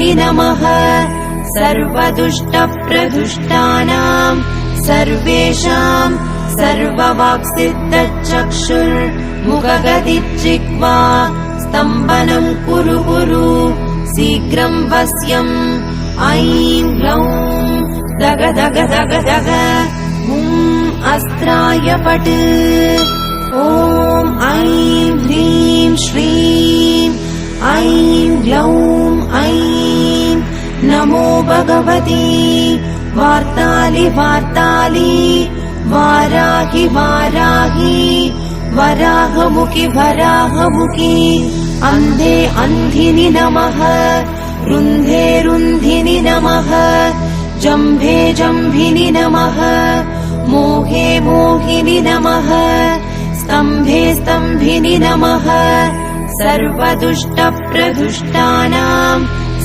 सर्वदुष्टवर्धिनि नमः सर्वदुष्टप्रदुष्टानाम् सर्वेषाम् सर्ववाक्सिद्धचक्षुर्मुखगदिज्जिह्वा स्तम्भनम् कुरु कुरु शीघ्रम् वश्यम् ऐं ग्लौं दग दग दग दग अस्त्राय पट् ॐ ऐं ह्रीं श्रीं ऐं ग्लौं ऐं नमो भगवती वार्तालि वार्तालि वाराहि वाराहि वराहमुखि वराहमुखि अन्धे अन्धिनि नमः रुन्धे रुन्धिनि नमः जम्भे जम्भिनि नमः मोहे मोहिनि नमः स्तम्भे स्तम्भिनि नमः सर्वदुष्टप्रदुष्टानाम्